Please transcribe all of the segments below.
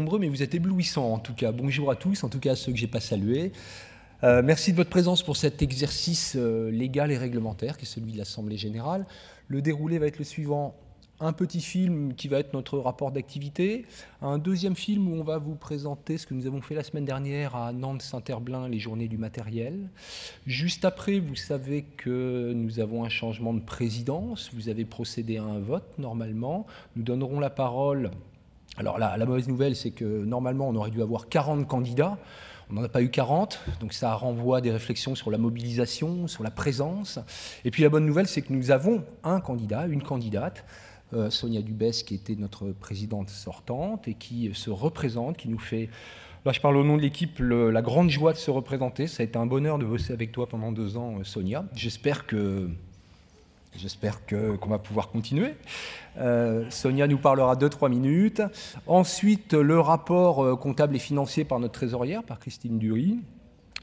nombreux, mais vous êtes éblouissants en tout cas. Bonjour à tous, en tout cas à ceux que je n'ai pas salués. Merci de votre présence pour cet exercice légal et réglementaire qui est celui de l'Assemblée générale. Le déroulé va être le suivant. Un petit film qui va être notre rapport d'activité, un deuxième film où on va vous présenter ce que nous avons fait la semaine dernière à Nantes-Saint-Herblain, les journées du matériel. Juste après, vous savez que nous avons un changement de présidence, vous avez procédé à un vote normalement. Nous donnerons la parole. Alors la mauvaise nouvelle, c'est que normalement on aurait dû avoir 40 candidats. On n'en a pas eu 40, donc ça renvoie à des réflexions sur la mobilisation, sur la présence. Et puis la bonne nouvelle, c'est que nous avons un candidat, une candidate, Sonia Dubès, qui était notre présidente sortante et qui se représente, qui nous fait, là je parle au nom de l'équipe, la grande joie de se représenter. Ça a été un bonheur de bosser avec toi pendant 2 ans, Sonia. J'espère qu'on va pouvoir continuer. Sonia nous parlera 2-3 minutes. Ensuite, le rapport comptable et financier par notre trésorière, par Christine Dury.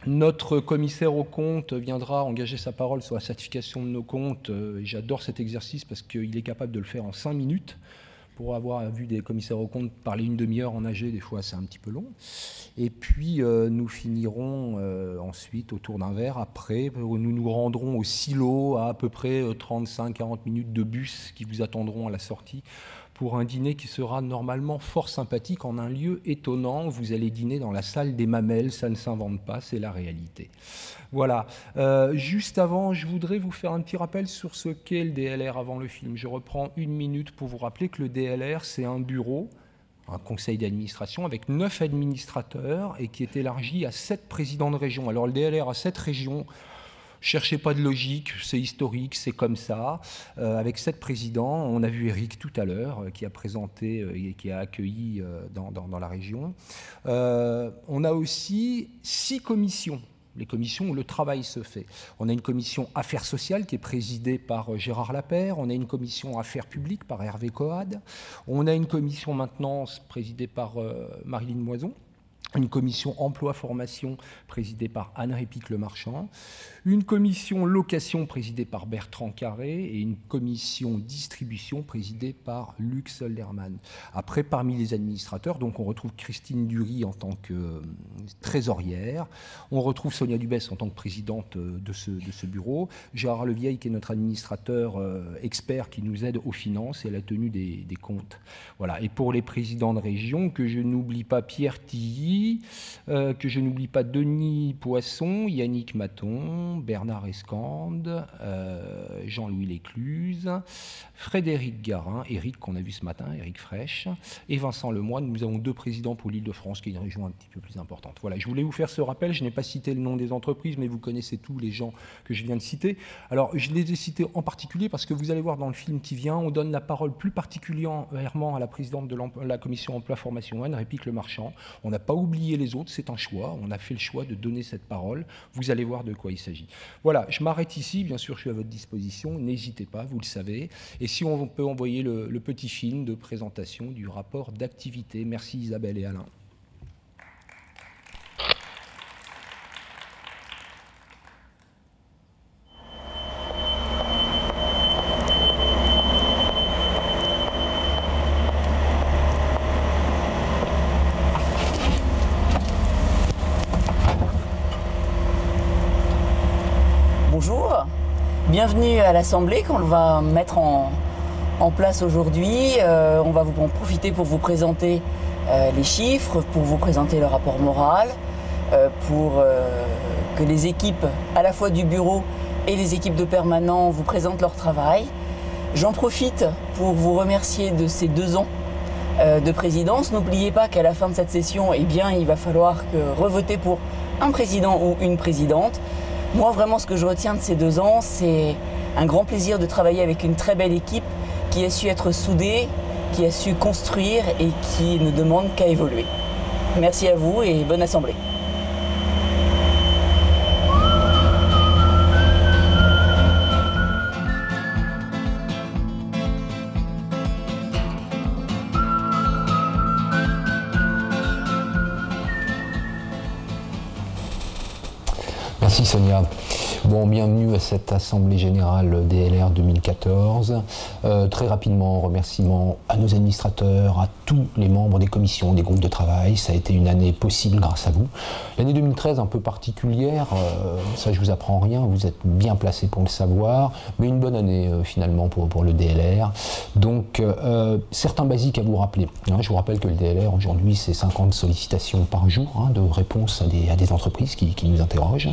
Notre commissaire aux comptes viendra engager sa parole sur la certification de nos comptes. J'adore cet exercice parce qu'il est capable de le faire en 5 minutes. Pour avoir vu des commissaires aux comptes parler une demi-heure en AG, des fois c'est un petit peu long. Et puis nous finirons ensuite autour d'un verre. Après, nous nous rendrons au silo à peu près 35-40 minutes de bus qui vous attendront à la sortie pour un dîner qui sera normalement fort sympathique en un lieu étonnant. Vous allez dîner dans la salle des Mamelles, ça ne s'invente pas, c'est la réalité. Voilà. Juste avant, je voudrais vous faire un petit rappel sur ce qu'est le DLR avant le film. Je reprends 1 minute pour vous rappeler que le DLR, c'est un bureau, un conseil d'administration avec 9 administrateurs et qui est élargi à 7 présidents de région. Alors le DLR a 7 régions. Cherchez pas de logique, c'est historique, c'est comme ça. Avec 7 présidents, on a vu Eric tout à l'heure, qui a présenté et qui a accueilli dans la région. On a aussi 6 commissions, les commissions où le travail se fait. On a une commission Affaires sociales qui est présidée par Gérard Lapère. On a une commission Affaires publiques par Hervé Coad. On a une commission maintenance présidée par Marilyn Moison. Une commission emploi-formation présidée par Anne Répic-Lemarchand, une commission location présidée par Bertrand Carré et une commission distribution présidée par Luc Solderman. Après, parmi les administrateurs, donc on retrouve Christine Dury en tant que trésorière, on retrouve Sonia Dubès en tant que présidente de ce bureau, Gérard Levieille qui est notre administrateur expert qui nous aide aux finances et à la tenue des comptes. Voilà. Et pour les présidents de région, que je n'oublie pas Pierre Tilly, que je n'oublie pas Denis Poisson, Yannick Maton, Bernard Escande, Jean-Louis Lécluse, Frédéric Garin, Éric qu'on a vu ce matin, Éric Fraîche, et Vincent Lemoine. Nous avons 2 présidents pour l'Île-de-France, qui est une région un petit peu plus importante. Voilà, je voulais vous faire ce rappel. Je n'ai pas cité le nom des entreprises, mais vous connaissez tous les gens que je viens de citer. Alors, je les ai cités en particulier parce que vous allez voir dans le film qui vient, on donne la parole plus particulièrement à la présidente de la commission emploi-formation, Anne Répic-Lemarchand. On n'a pas oublier les autres, c'est un choix. On a fait le choix de donner cette parole. Vous allez voir de quoi il s'agit. Voilà, je m'arrête ici. Bien sûr, je suis à votre disposition. N'hésitez pas, vous le savez. Et si on peut envoyer le petit film de présentation du rapport d'activité. Merci Isabelle et Alain. Bonjour, bienvenue à l'Assemblée qu'on va mettre en place aujourd'hui. On va en profiter pour vous présenter les chiffres, pour vous présenter le rapport moral, pour que les équipes à la fois du bureau et les équipes de permanents vous présentent leur travail. J'en profite pour vous remercier de ces 2 ans de présidence. N'oubliez pas qu'à la fin de cette session, eh bien, il va falloir revoter pour un président ou une présidente. Moi, vraiment, ce que je retiens de ces 2 ans, c'est un grand plaisir de travailler avec une très belle équipe qui a su être soudée, qui a su construire et qui ne demande qu'à évoluer. Merci à vous et bonne assemblée. Merci Sonia. Bon, bienvenue à cette Assemblée Générale DLR 2014. Très rapidement, remerciements à nos administrateurs, à tous les membres des commissions, des groupes de travail. Ça a été une année possible grâce à vous. L'année 2013 un peu particulière, ça je vous apprends rien, vous êtes bien placés pour le savoir, mais une bonne année finalement pour le DLR. Donc certains basiques à vous rappeler. Je vous rappelle que le DLR aujourd'hui c'est 50 sollicitations par jour de réponses à des entreprises qui nous interrogent.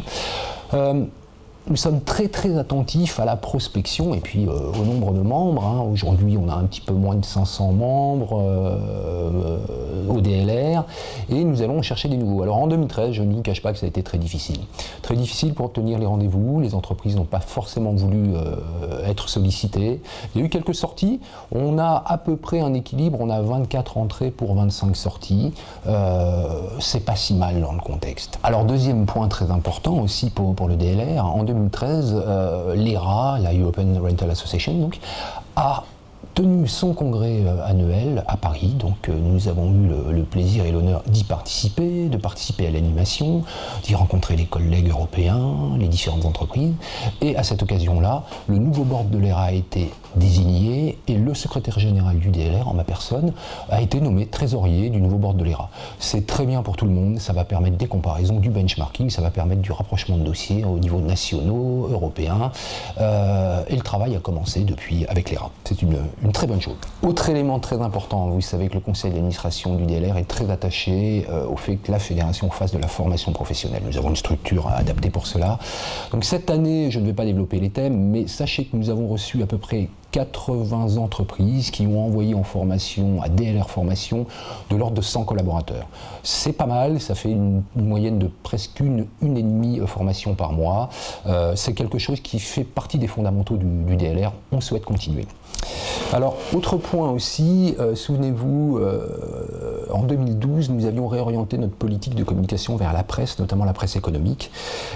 Nous sommes très très attentifs à la prospection et puis au nombre de membres. Aujourd'hui, on a un petit peu moins de 500 membres au DLR et nous allons chercher des nouveaux. Alors en 2013, je ne vous cache pas que ça a été très difficile. Très difficile pour obtenir les rendez-vous. Les entreprises n'ont pas forcément voulu être sollicitées. Il y a eu quelques sorties. On a à peu près un équilibre. On a 24 entrées pour 25 sorties. C'est pas si mal dans le contexte. Alors deuxième point très important aussi pour le DLR. En 2013, l'ERA, la European Rental Association, donc, a tenu son congrès annuel à Paris. Donc nous avons eu le plaisir et l'honneur d'y participer, de participer à l'animation, d'y rencontrer les collègues européens, les différentes entreprises. Et à cette occasion-là, le nouveau board de l'ERA a été désigné et le secrétaire général du DLR, en ma personne, a été nommé trésorier du nouveau board de l'ERA. C'est très bien pour tout le monde, ça va permettre des comparaisons, du benchmarking, ça va permettre du rapprochement de dossiers au niveau nationaux, européens, et le travail a commencé depuis avec l'ERA. C'est une très bonne chose. Autre élément très important, vous savez que le conseil d'administration du DLR est très attaché au fait que la fédération fasse de la formation professionnelle. Nous avons une structure adaptée pour cela. Donc cette année, je ne vais pas développer les thèmes, mais sachez que nous avons reçu à peu près 80 entreprises qui ont envoyé en formation, à DLR Formation, de l'ordre de 100 collaborateurs. C'est pas mal, ça fait une moyenne de presque une et demie formation par mois. C'est quelque chose qui fait partie des fondamentaux du DLR. On souhaite continuer. Alors, autre point aussi, souvenez-vous, en 2012, nous avions réorienté notre politique de communication vers la presse, notamment la presse économique.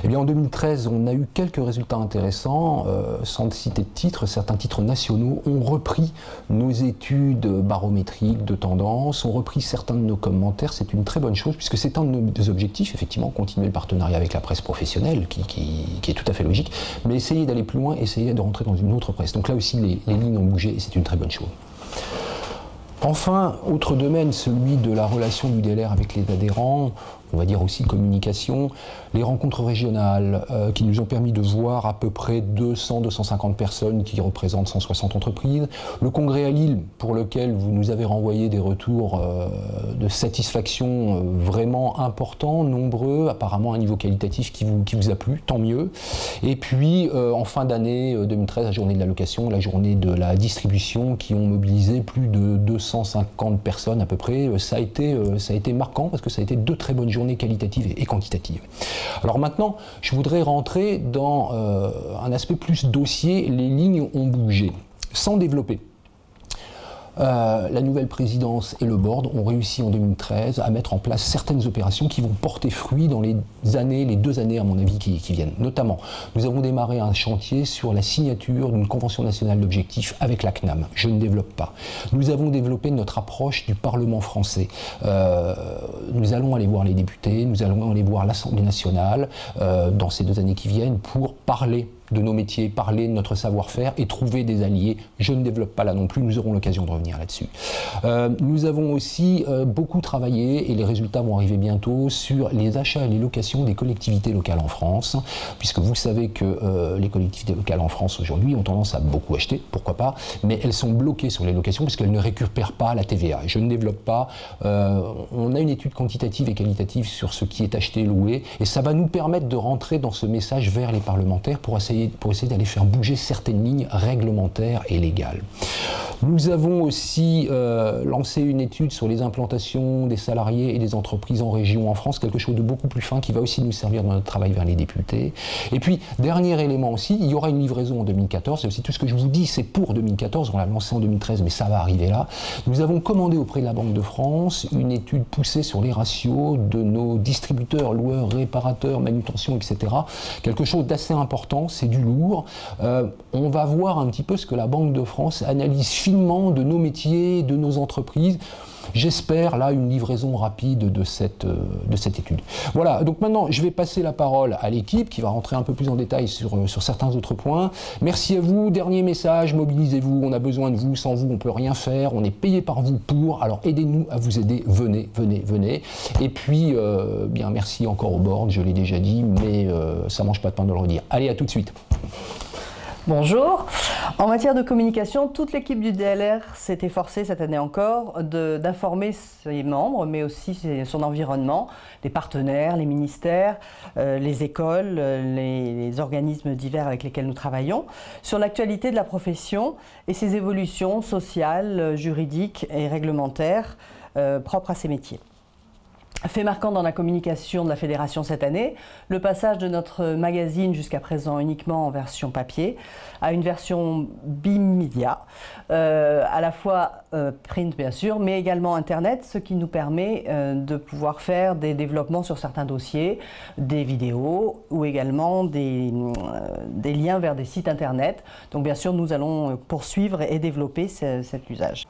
Eh bien, en 2013, on a eu quelques résultats intéressants, sans citer de titres. Certains titres nationaux ont repris nos études barométriques de tendance, ont repris certains de nos commentaires. C'est une très bonne chose, puisque c'est un de nos objectifs, effectivement, continuer le partenariat avec la presse professionnelle, qui est tout à fait logique, mais essayer d'aller plus loin, essayer de rentrer dans une autre presse. Donc là aussi, les lignes ont bougé et c'est une très bonne chose. Enfin, autre domaine, celui de la relation du DLR avec les adhérents, on va dire aussi communication, les rencontres régionales qui nous ont permis de voir à peu près 200-250 personnes qui représentent 160 entreprises, le congrès à Lille pour lequel vous nous avez renvoyé des retours de satisfaction vraiment importants, nombreux, apparemment à un niveau qualitatif qui vous a plu, tant mieux. Et puis en fin d'année 2013, la journée de la location, la journée de la distribution qui ont mobilisé plus de 250 personnes à peu près, ça a été marquant parce que ça a été deux très bonnes journées qualitatives et quantitatives. Alors maintenant, je voudrais rentrer dans un aspect plus dossier. Les lignes ont bougé, sans développer. La nouvelle présidence et le board ont réussi en 2013 à mettre en place certaines opérations qui vont porter fruit dans les 2 années à mon avis qui viennent. Notamment, nous avons démarré un chantier sur la signature d'une convention nationale d'objectifs avec la CNAM. Je ne développe pas. Nous avons développé notre approche du Parlement français. Nous allons aller voir les députés, nous allons aller voir l'Assemblée nationale dans ces 2 années qui viennent pour parler de nos métiers, parler de notre savoir-faire et trouver des alliés. Je ne développe pas là non plus, nous aurons l'occasion de revenir là-dessus. Nous avons aussi beaucoup travaillé, et les résultats vont arriver bientôt, sur les achats et les locations des collectivités locales en France, puisque vous savez que les collectivités locales en France aujourd'hui ont tendance à beaucoup acheter, pourquoi pas, mais elles sont bloquées sur les locations parce qu'elles ne récupèrent pas la TVA. Je ne développe pas. On a une étude quantitative et qualitative sur ce qui est acheté et loué, et ça va nous permettre de rentrer dans ce message vers les parlementaires pour essayer d'aller faire bouger certaines lignes réglementaires et légales. Nous avons aussi lancé une étude sur les implantations des salariés et des entreprises en région en France, quelque chose de beaucoup plus fin qui va aussi nous servir dans notre travail vers les députés. Et puis, dernier élément aussi, il y aura une livraison en 2014, et aussi tout ce que je vous dis, c'est pour 2014, on l'a lancé en 2013, mais ça va arriver là. Nous avons commandé auprès de la Banque de France une étude poussée sur les ratios de nos distributeurs, loueurs, réparateurs, manutention, etc. Quelque chose d'assez important, c'est du lourd. On va voir un petit peu ce que la Banque de France analyse finement de nos métiers, de nos entreprises. J'espère là une livraison rapide de cette étude. Voilà, donc maintenant je vais passer la parole à l'équipe qui va rentrer un peu plus en détail sur certains autres points. Merci à vous, dernier message, mobilisez-vous, on a besoin de vous, sans vous on ne peut rien faire, on est payé par vous pour, alors aidez-nous à vous aider, venez. Et puis, bien merci encore au board, je l'ai déjà dit, mais ça ne mange pas de pain de le redire. Allez, à tout de suite. Bonjour. En matière de communication, toute l'équipe du DLR s'est efforcée cette année encore d'informer ses membres, mais aussi son environnement, les partenaires, les ministères, les écoles, les organismes divers avec lesquels nous travaillons, sur l'actualité de la profession et ses évolutions sociales, juridiques et réglementaires propres à ces métiers. Fait marquant dans la communication de la Fédération cette année, le passage de notre magazine, jusqu'à présent uniquement en version papier, à une version bimédia, à la fois print bien sûr, mais également Internet, ce qui nous permet de pouvoir faire des développements sur certains dossiers, des vidéos ou également des liens vers des sites Internet. Donc bien sûr, nous allons poursuivre et développer cet usage.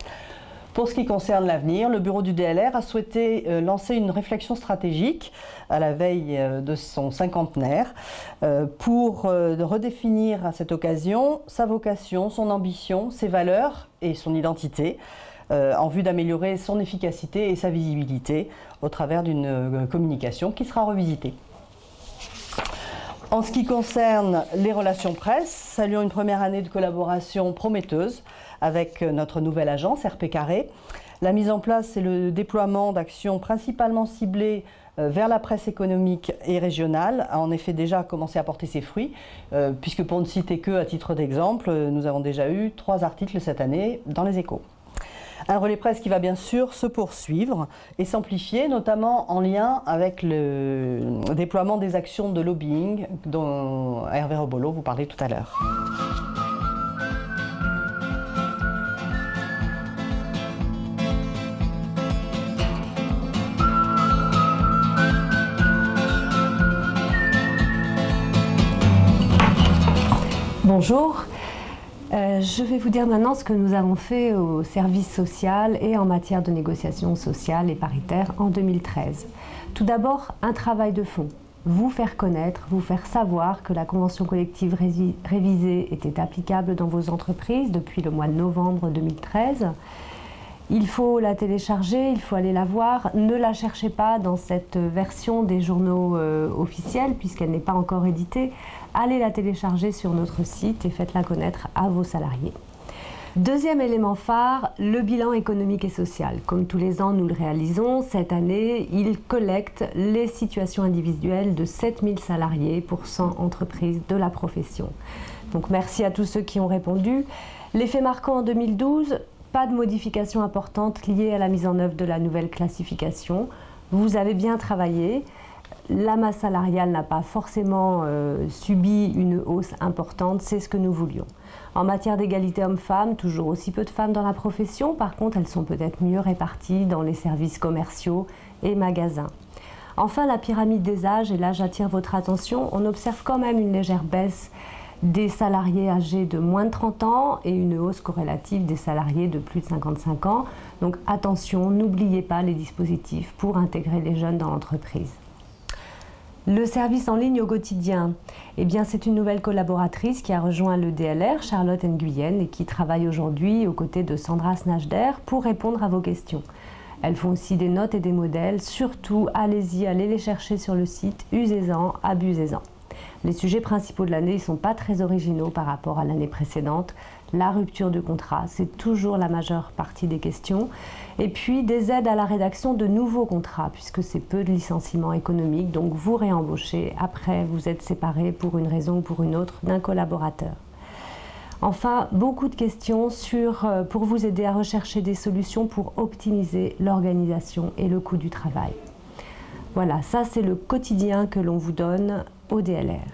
Pour ce qui concerne l'avenir, le bureau du DLR a souhaité lancer une réflexion stratégique à la veille de son cinquantenaire pour redéfinir à cette occasion sa vocation, son ambition, ses valeurs et son identité en vue d'améliorer son efficacité et sa visibilité au travers d'une communication qui sera revisitée. En ce qui concerne les relations presse, saluons une première année de collaboration prometteuse avec notre nouvelle agence RP Carré. La mise en place et le déploiement d'actions principalement ciblées vers la presse économique et régionale a en effet déjà commencé à porter ses fruits, puisque pour ne citer que à titre d'exemple, nous avons déjà eu 3 articles cette année dans les Échos. Un relais presse qui va bien sûr se poursuivre et s'amplifier, notamment en lien avec le déploiement des actions de lobbying dont Hervé Rebolo vous parlait tout à l'heure. Bonjour. Je vais vous dire maintenant ce que nous avons fait au service social et en matière de négociation sociale et paritaire en 2013. Tout d'abord, un travail de fond. Vous faire connaître, vous faire savoir que la convention collective révisée était applicable dans vos entreprises depuis le mois de novembre 2013. Il faut la télécharger, il faut aller la voir. Ne la cherchez pas dans cette version des journaux officiels puisqu'elle n'est pas encore éditée. Allez la télécharger sur notre site et faites-la connaître à vos salariés. Deuxième élément phare, le bilan économique et social. Comme tous les ans, nous le réalisons. Cette année, il collecte les situations individuelles de 7000 salariés pour 100 entreprises de la profession. Donc merci à tous ceux qui ont répondu. L'effet marquant en 2012, pas de modifications importantes liées à la mise en œuvre de la nouvelle classification. Vous avez bien travaillé. La masse salariale n'a pas forcément subi une hausse importante, c'est ce que nous voulions. En matière d'égalité hommes-femmes, toujours aussi peu de femmes dans la profession, par contre elles sont peut-être mieux réparties dans les services commerciaux et magasins. Enfin, la pyramide des âges, et là j'attire votre attention, on observe quand même une légère baisse des salariés âgés de moins de 30 ans et une hausse corrélative des salariés de plus de 55 ans. Donc attention, n'oubliez pas les dispositifs pour intégrer les jeunes dans l'entreprise. Le service en ligne au quotidien, eh bien c'est une nouvelle collaboratrice qui a rejoint le DLR, Charlotte Nguyen, et qui travaille aujourd'hui aux côtés de Sandra Snajder pour répondre à vos questions. Elles font aussi des notes et des modèles, surtout allez-y, allez les chercher sur le site, usez-en, abusez-en. Les sujets principaux de l'année ne sont pas très originaux par rapport à l'année précédente. La rupture de contrat, c'est toujours la majeure partie des questions. Et puis des aides à la rédaction de nouveaux contrats, puisque c'est peu de licenciements économiques, donc vous réembauchez, après vous êtes séparés pour une raison ou pour une autre d'un collaborateur. Enfin, beaucoup de questions pour vous aider à rechercher des solutions pour optimiser l'organisation et le coût du travail. Voilà, ça c'est le quotidien que l'on vous donne au DLR.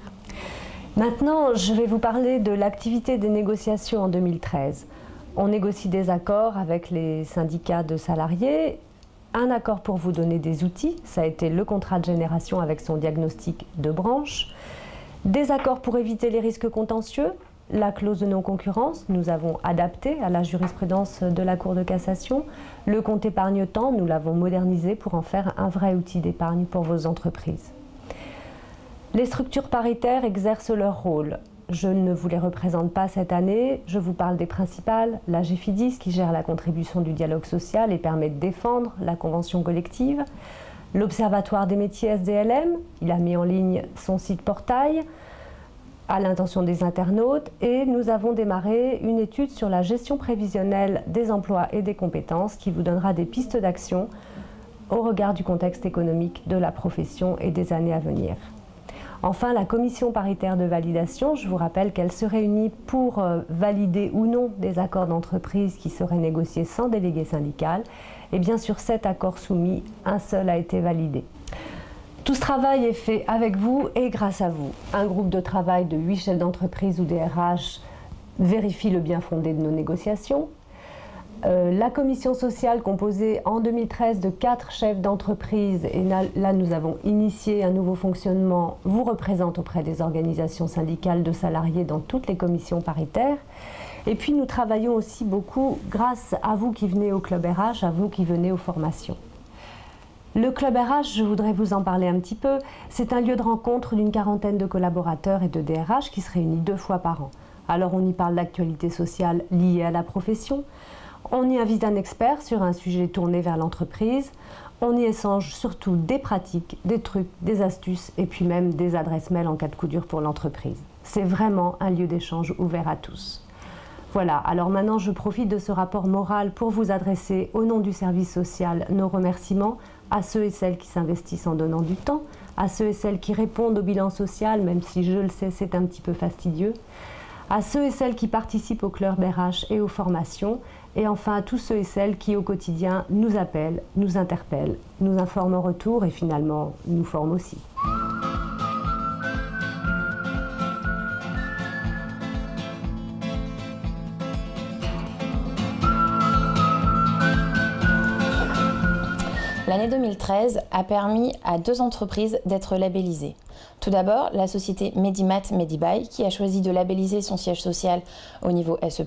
Maintenant, je vais vous parler de l'activité des négociations en 2013. On négocie des accords avec les syndicats de salariés, un accord pour vous donner des outils, ça a été le contrat de génération avec son diagnostic de branche, des accords pour éviter les risques contentieux, la clause de non-concurrence, nous avons adapté à la jurisprudence de la Cour de cassation. Le compte épargne-temps, nous l'avons modernisé pour en faire un vrai outil d'épargne pour vos entreprises. Les structures paritaires exercent leur rôle. Je ne vous les représente pas cette année, je vous parle des principales. La GEFIDIS qui gère la contribution du dialogue social et permet de défendre la convention collective. L'Observatoire des métiers SDLM, il a mis en ligne son site portail à l'intention des internautes et nous avons démarré une étude sur la gestion prévisionnelle des emplois et des compétences qui vous donnera des pistes d'action au regard du contexte économique de la profession et des années à venir. Enfin, la commission paritaire de validation, je vous rappelle qu'elle se réunit pour valider ou non des accords d'entreprise qui seraient négociés sans délégué syndical. Et bien sur 7 accords soumis, un seul a été validé. Tout ce travail est fait avec vous et grâce à vous. Un groupe de travail de 8 chefs d'entreprise ou des RH vérifie le bien fondé de nos négociations. La commission sociale composée en 2013 de 4 chefs d'entreprise, et là nous avons initié un nouveau fonctionnement, vous représente auprès des organisations syndicales de salariés dans toutes les commissions paritaires. Et puis nous travaillons aussi beaucoup grâce à vous qui venez au Club RH, à vous qui venez aux formations. Le Club RH, je voudrais vous en parler un petit peu, c'est un lieu de rencontre d'une quarantaine de collaborateurs et de DRH qui se réunit 2 fois par an. Alors on y parle d'actualité sociale liée à la profession, on y invite un expert sur un sujet tourné vers l'entreprise, on y échange surtout des pratiques, des trucs, des astuces et puis même des adresses mail en cas de coup dur pour l'entreprise. C'est vraiment un lieu d'échange ouvert à tous. Voilà, alors maintenant je profite de ce rapport moral pour vous adresser au nom du service social nos remerciements à ceux et celles qui s'investissent en donnant du temps, à ceux et celles qui répondent au bilan social, même si je le sais c'est un petit peu fastidieux, à ceux et celles qui participent au Club RH et aux formations, et enfin à tous ceux et celles qui au quotidien nous appellent, nous interpellent, nous informent en retour et finalement nous forment aussi. L'année 2013 a permis à 2 entreprises d'être labellisées. Tout d'abord, la société Medimat Medibuy qui a choisi de labelliser son siège social au niveau SE+,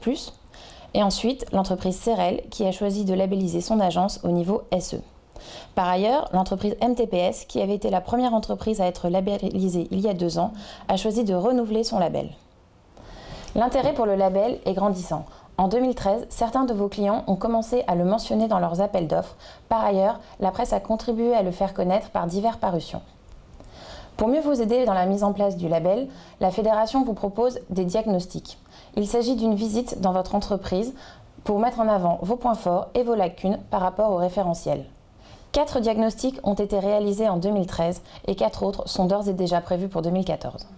et ensuite l'entreprise Cerel qui a choisi de labelliser son agence au niveau SE. Par ailleurs, l'entreprise MTPS, qui avait été la première entreprise à être labellisée il y a 2 ans, a choisi de renouveler son label. L'intérêt pour le label est grandissant. En 2013, certains de vos clients ont commencé à le mentionner dans leurs appels d'offres. Par ailleurs, la presse a contribué à le faire connaître par diverses parutions. Pour mieux vous aider dans la mise en place du label, la Fédération vous propose des diagnostics. Il s'agit d'une visite dans votre entreprise pour mettre en avant vos points forts et vos lacunes par rapport au référentiel. 4 diagnostics ont été réalisés en 2013 et 4 autres sont d'ores et déjà prévus pour 2014.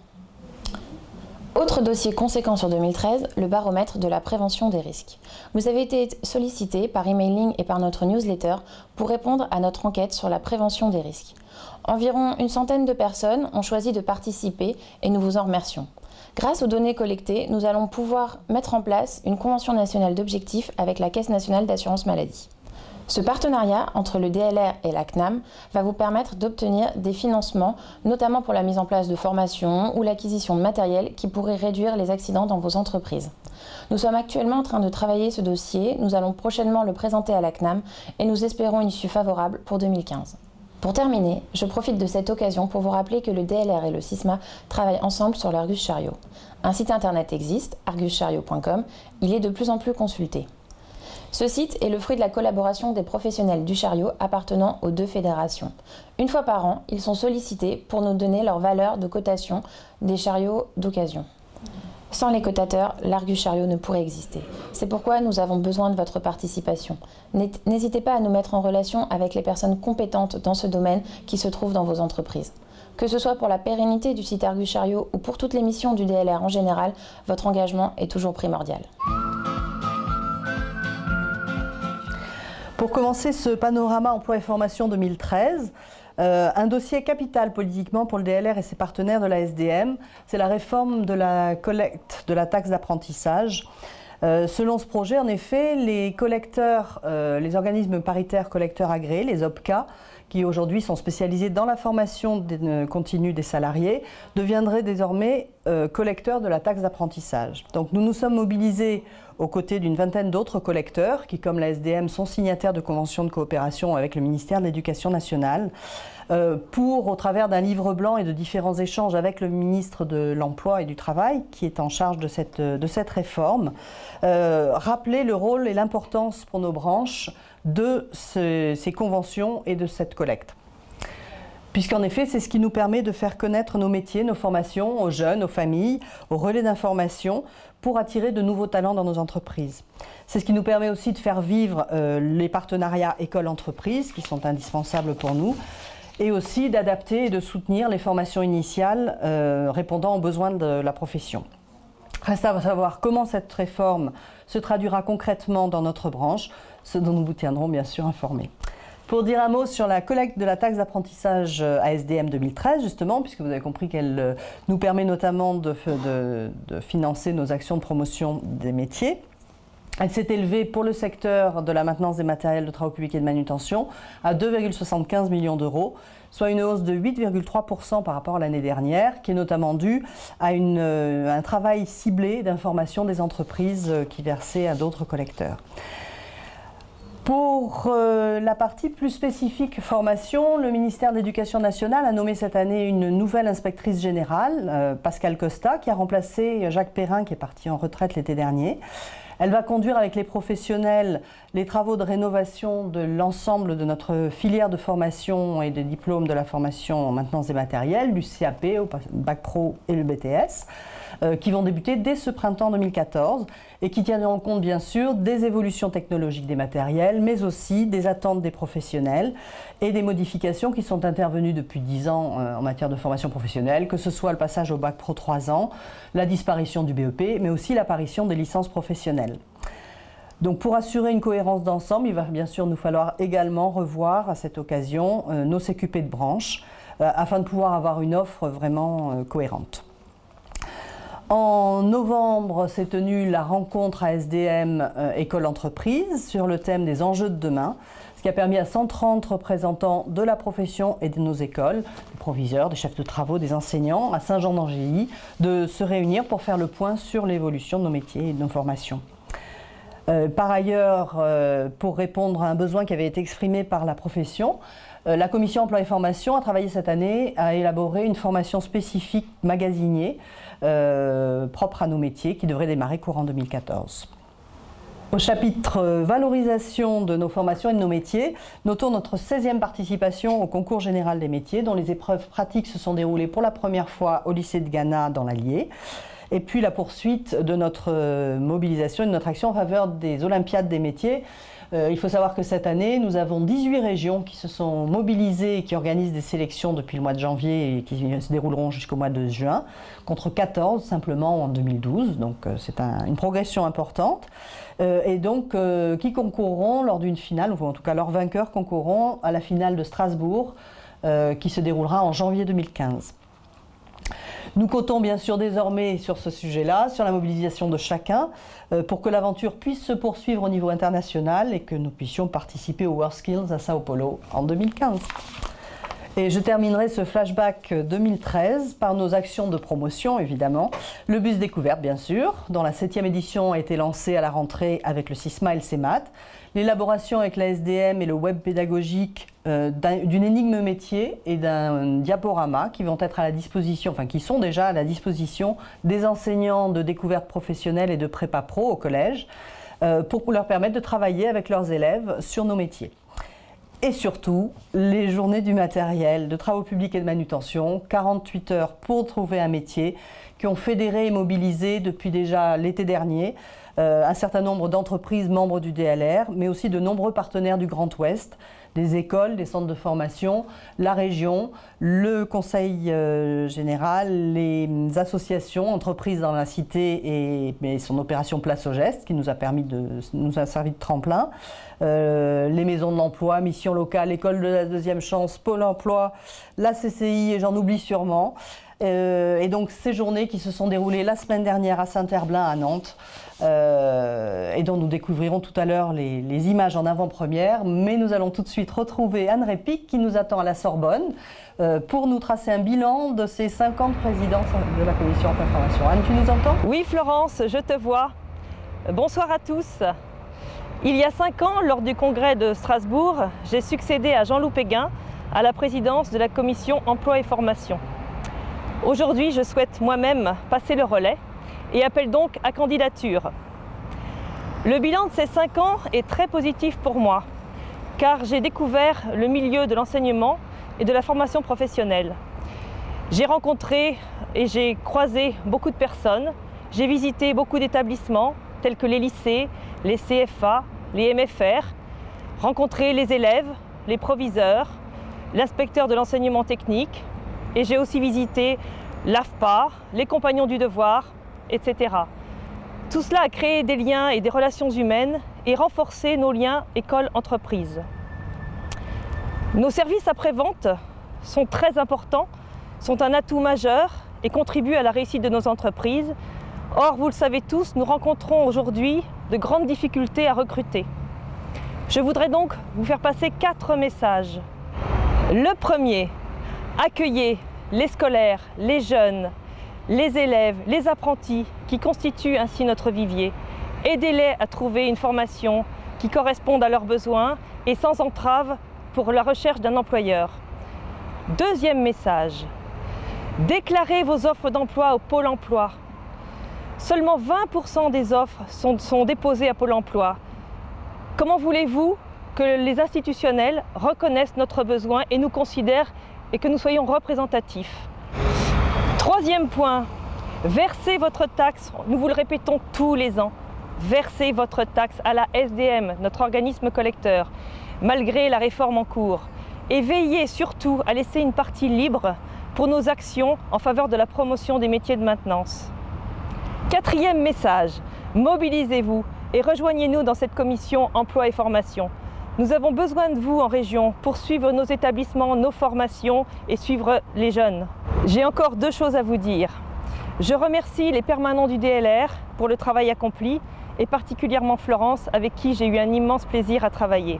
Autre dossier conséquent sur 2013, le baromètre de la prévention des risques. Vous avez été sollicité par emailing et par notre newsletter pour répondre à notre enquête sur la prévention des risques. Environ une centaine de personnes ont choisi de participer et nous vous en remercions. Grâce aux données collectées, nous allons pouvoir mettre en place une convention nationale d'objectifs avec la Caisse nationale d'assurance maladie. Ce partenariat entre le DLR et la CNAM va vous permettre d'obtenir des financements, notamment pour la mise en place de formations ou l'acquisition de matériel qui pourrait réduire les accidents dans vos entreprises. Nous sommes actuellement en train de travailler ce dossier, nous allons prochainement le présenter à la CNAM et nous espérons une issue favorable pour 2015. Pour terminer, je profite de cette occasion pour vous rappeler que le DLR et le CISMA travaillent ensemble sur l'Argus Chariot. Un site internet existe, arguschariot.com, il est de plus en plus consulté. Ce site est le fruit de la collaboration des professionnels du chariot appartenant aux 2 fédérations. Une fois par an, ils sont sollicités pour nous donner leur valeur de cotation des chariots d'occasion. Sans les cotateurs, l'Argus Chariot ne pourrait exister. C'est pourquoi nous avons besoin de votre participation. N'hésitez pas à nous mettre en relation avec les personnes compétentes dans ce domaine qui se trouvent dans vos entreprises. Que ce soit pour la pérennité du site Argus Chariot ou pour toutes les missions du DLR en général, votre engagement est toujours primordial. Pour commencer ce panorama emploi et formation 2013, un dossier capital politiquement pour le DLR et ses partenaires de la SDM, c'est la réforme de la collecte de la taxe d'apprentissage. Selon ce projet, en effet, les collecteurs, les organismes paritaires collecteurs agréés, les OPCA, qui aujourd'hui sont spécialisés dans la formation continue des salariés, deviendraient désormais collecteurs de la taxe d'apprentissage. Donc nous nous sommes mobilisés aux côtés d'une vingtaine d'autres collecteurs qui, comme la SDM, sont signataires de conventions de coopération avec le ministère de l'Éducation nationale pour, au travers d'un livre blanc et de différents échanges avec le ministre de l'Emploi et du Travail, qui est en charge de cette réforme, rappeler le rôle et l'importance pour nos branches de ces conventions et de cette collecte. Puisqu'en effet, c'est ce qui nous permet de faire connaître nos métiers, nos formations aux jeunes, aux familles, aux relais d'information, pour attirer de nouveaux talents dans nos entreprises. C'est ce qui nous permet aussi de faire vivre les partenariats école-entreprise, qui sont indispensables pour nous, et aussi d'adapter et de soutenir les formations initiales répondant aux besoins de la profession. Reste à savoir comment cette réforme se traduira concrètement dans notre branche, ce dont nous vous tiendrons bien sûr informés. Pour dire un mot sur la collecte de la taxe d'apprentissage à SDM 2013, justement, puisque vous avez compris qu'elle nous permet notamment de financer nos actions de promotion des métiers. Elle s'est élevée pour le secteur de la maintenance des matériels de travaux publics et de manutention à 2,75 millions d'euros, soit une hausse de 8,3% par rapport à l'année dernière, qui est notamment due à un travail ciblé d'information des entreprises qui versaient à d'autres collecteurs. Pour la partie plus spécifique formation, le ministère de l'Éducation nationale a nommé cette année une nouvelle inspectrice générale, Pascal Costa, qui a remplacé Jacques Perrin, qui est parti en retraite l'été dernier. Elle va conduire avec les professionnels les travaux de rénovation de l'ensemble de notre filière de formation et de diplômes de la formation en maintenance des matériels, du CAP au Bac Pro et le BTS, qui vont débuter dès ce printemps 2014 et qui tiendront compte bien sûr des évolutions technologiques des matériels, mais aussi des attentes des professionnels et des modifications qui sont intervenues depuis 10 ans en matière de formation professionnelle, que ce soit le passage au Bac Pro 3 ans, la disparition du BEP, mais aussi l'apparition des licences professionnelles. Donc pour assurer une cohérence d'ensemble, il va bien sûr nous falloir également revoir à cette occasion nos CQP de branche afin de pouvoir avoir une offre vraiment cohérente. En novembre s'est tenue la rencontre à SDM École-Entreprise sur le thème des enjeux de demain, ce qui a permis à 130 représentants de la profession et de nos écoles, des proviseurs, des chefs de travaux, des enseignants à Saint-Jean-d'Angély, de se réunir pour faire le point sur l'évolution de nos métiers et de nos formations. Par ailleurs, pour répondre à un besoin qui avait été exprimé par la profession, la commission emploi et formation a travaillé cette année à élaborer une formation spécifique magasinier propre à nos métiers qui devrait démarrer courant 2014. Au chapitre valorisation de nos formations et de nos métiers, notons notre 16e participation au concours général des métiers dont les épreuves pratiques se sont déroulées pour la première fois au lycée de Ghana dans l'Allier. Et puis la poursuite de notre mobilisation et de notre action en faveur des Olympiades des métiers. Il faut savoir que cette année, nous avons 18 régions qui se sont mobilisées et qui organisent des sélections depuis le mois de janvier et qui se dérouleront jusqu'au mois de juin, contre 14 simplement en 2012. Donc c'est une progression importante. Et donc qui concourront lors d'une finale, ou en tout cas leurs vainqueurs concourront à la finale de Strasbourg qui se déroulera en janvier 2015. Nous comptons bien sûr désormais sur ce sujet-là, sur la mobilisation de chacun, pour que l'aventure puisse se poursuivre au niveau international et que nous puissions participer aux WorldSkills à Sao Paulo en 2015. Et je terminerai ce flashback 2013 par nos actions de promotion, évidemment. Le bus découverte, bien sûr, dont la 7e édition a été lancée à la rentrée avec le CISMA et le CEMAT. L'élaboration avec la SDM et le web pédagogique d'une énigme métier et d'un diaporama qui vont être à la disposition, enfin qui sont déjà à la disposition des enseignants de découverte professionnelle et de prépa pro au collège pour leur permettre de travailler avec leurs élèves sur nos métiers. Et surtout, les journées du matériel, de travaux publics et de manutention, 48 heures pour trouver un métier, qui ont fédéré et mobilisé depuis déjà l'été dernier un certain nombre d'entreprises membres du DLR, mais aussi de nombreux partenaires du Grand Ouest, des écoles, des centres de formation, la région, le conseil général, les associations, entreprises dans la cité et son opération Place au Geste qui nous a servi de tremplin, les maisons de l'emploi, Mission locale, l'école de la deuxième chance, Pôle emploi, la CCI et j'en oublie sûrement. Et donc ces journées qui se sont déroulées la semaine dernière à Saint-Herblain, à Nantes, et dont nous découvrirons tout à l'heure les images en avant-première. Mais nous allons tout de suite retrouver Anne Répic qui nous attend à la Sorbonne pour nous tracer un bilan de ces 5 ans de présidence de la Commission Emploi-Formation. Anne, tu nous entends? Oui Florence, je te vois. Bonsoir à tous. Il y a 5 ans, lors du congrès de Strasbourg, j'ai succédé à Jean-Loup Péguin à la présidence de la Commission Emploi et Formation. Aujourd'hui, je souhaite moi-même passer le relais et appelle donc à candidature. Le bilan de ces 5 ans est très positif pour moi, car j'ai découvert le milieu de l'enseignement et de la formation professionnelle. J'ai rencontré et j'ai croisé beaucoup de personnes, j'ai visité beaucoup d'établissements tels que les lycées, les CFA, les MFR, rencontré les élèves, les proviseurs, l'inspecteur de l'enseignement technique, et j'ai aussi visité l'AFPA, les compagnons du devoir, etc. Tout cela a créé des liens et des relations humaines et renforcé nos liens école-entreprise. Nos services après-vente sont très importants, sont un atout majeur et contribuent à la réussite de nos entreprises. Or, vous le savez tous, nous rencontrons aujourd'hui de grandes difficultés à recruter. Je voudrais donc vous faire passer 4 messages. Le premier, accueillez les scolaires, les jeunes, les élèves, les apprentis qui constituent ainsi notre vivier. Aidez-les à trouver une formation qui corresponde à leurs besoins et sans entrave pour la recherche d'un employeur. Deuxième message, déclarez vos offres d'emploi au Pôle emploi. Seulement 20% des offres sont déposées à Pôle emploi. Comment voulez-vous que les institutionnels reconnaissent notre besoin et nous considèrent et que nous soyons représentatifs? Troisième point, versez votre taxe, nous vous le répétons tous les ans, versez votre taxe à la SDM, notre organisme collecteur, malgré la réforme en cours. Et veillez surtout à laisser une partie libre pour nos actions en faveur de la promotion des métiers de maintenance. Quatrième message, mobilisez-vous et rejoignez-nous dans cette commission emploi et formation. Nous avons besoin de vous en région pour suivre nos établissements, nos formations et suivre les jeunes. J'ai encore 2 choses à vous dire. Je remercie les permanents du DLR pour le travail accompli et particulièrement Florence avec qui j'ai eu un immense plaisir à travailler.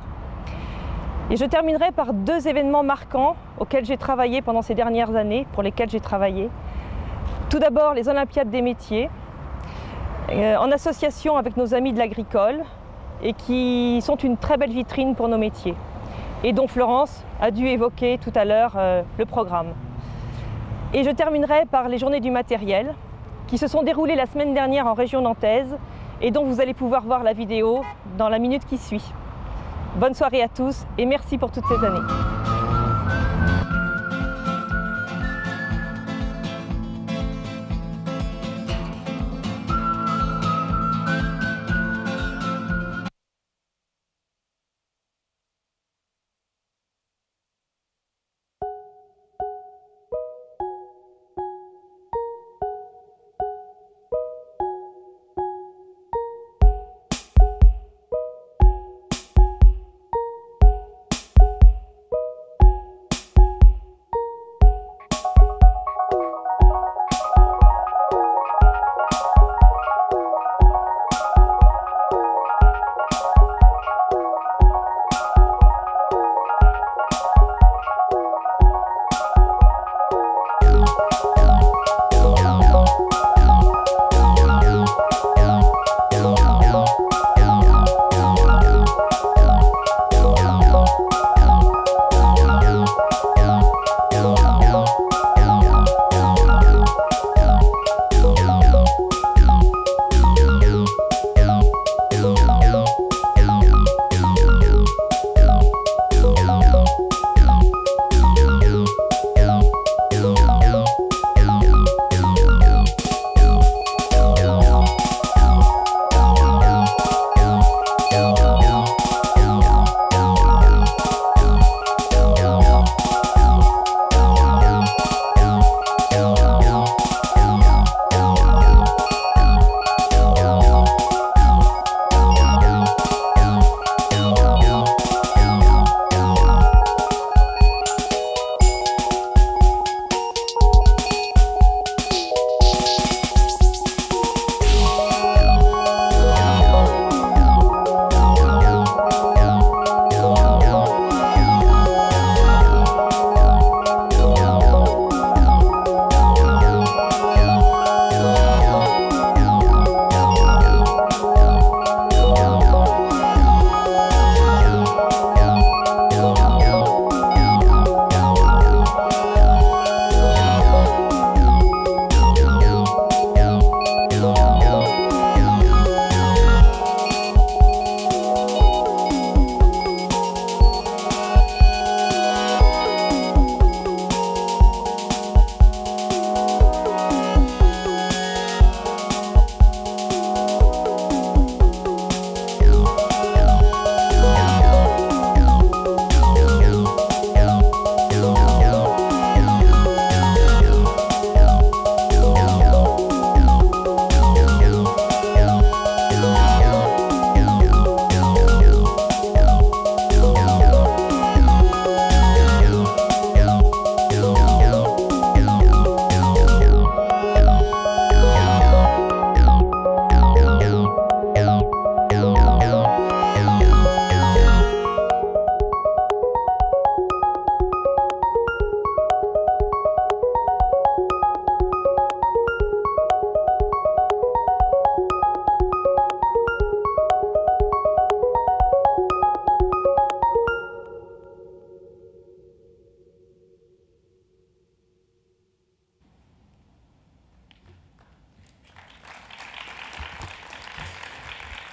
Et je terminerai par 2 événements marquants auxquels j'ai travaillé pendant ces dernières années, pour lesquels j'ai travaillé. Tout d'abord, les Olympiades des métiers, en association avec nos amis de l'agricole, et qui sont une très belle vitrine pour nos métiers, et dont Florence a dû évoquer tout à l'heure le programme. Et je terminerai par les journées du matériel, qui se sont déroulées la semaine dernière en région nantaise, et dont vous allez pouvoir voir la vidéo dans la minute qui suit. Bonne soirée à tous, et merci pour toutes ces années.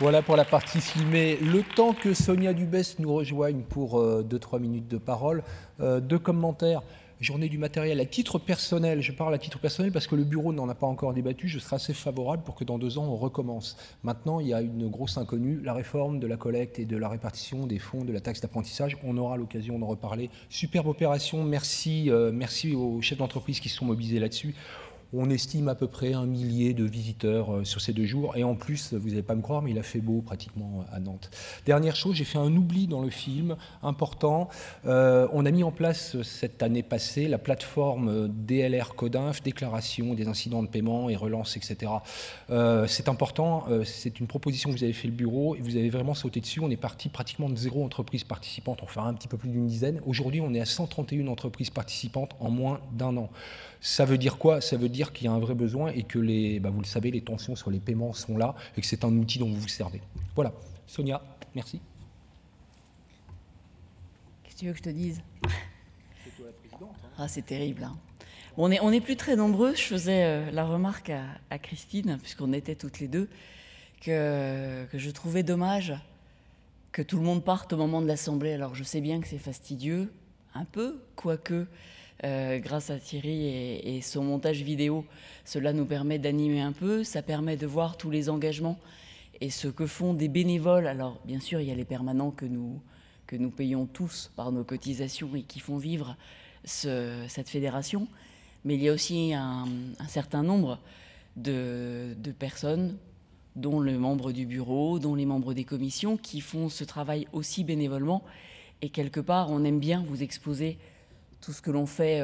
Voilà pour la partie filmée. Le temps que Sonia Dubès nous rejoigne pour 2-3 minutes de parole, 2 commentaires. Journée du matériel à titre personnel, je parle à titre personnel parce que le bureau n'en a pas encore débattu, je serai assez favorable pour que dans 2 ans on recommence. Maintenant, il y a une grosse inconnue, la réforme de la collecte et de la répartition des fonds de la taxe d'apprentissage. On aura l'occasion d'en reparler. Superbe opération, merci, merci aux chefs d'entreprise qui se sont mobilisés là-dessus. On estime à peu près 1 millier de visiteurs sur ces 2 jours. Et en plus, vous n'allez pas me croire, mais il a fait beau pratiquement à Nantes. Dernière chose, j'ai fait un oubli dans le film, important. On a mis en place cette année passée la plateforme DLR Codinf, déclaration des incidents de paiement et relance, etc. C'est important, c'est une proposition que vous avez fait le bureau et vous avez vraiment sauté dessus. On est parti pratiquement de 0 entreprises participantes, on fera un petit peu plus d'une dizaine. Aujourd'hui, on est à 131 entreprises participantes en moins d'1 an. Ça veut dire quoi? Ça veut dire qu'il y a un vrai besoin et que, vous le savez, les tensions sur les paiements sont là et que c'est un outil dont vous vous servez. Voilà. Sonia, merci. Qu'est-ce que tu veux que je te dise? C'est toi la présidente. Hein. Ah, c'est terrible. Hein. Bon, on n'est plus très nombreux. Je faisais la remarque à Christine, puisqu'on était toutes les deux, que je trouvais dommage que tout le monde parte au moment de l'Assemblée. Alors, je sais bien que c'est fastidieux, un peu, quoique... grâce à Thierry et son montage vidéo, cela nous permet d'animer un peu, ça permet de voir tous les engagements et ce que font des bénévoles. Alors bien sûr, il y a les permanents que nous payons tous par nos cotisations et qui font vivre cette fédération, mais il y a aussi un certain nombre de personnes, dont les membres du bureau, dont les membres des commissions, qui font ce travail aussi bénévolement, et quelque part, on aime bien vous exposer tout ce que l'on fait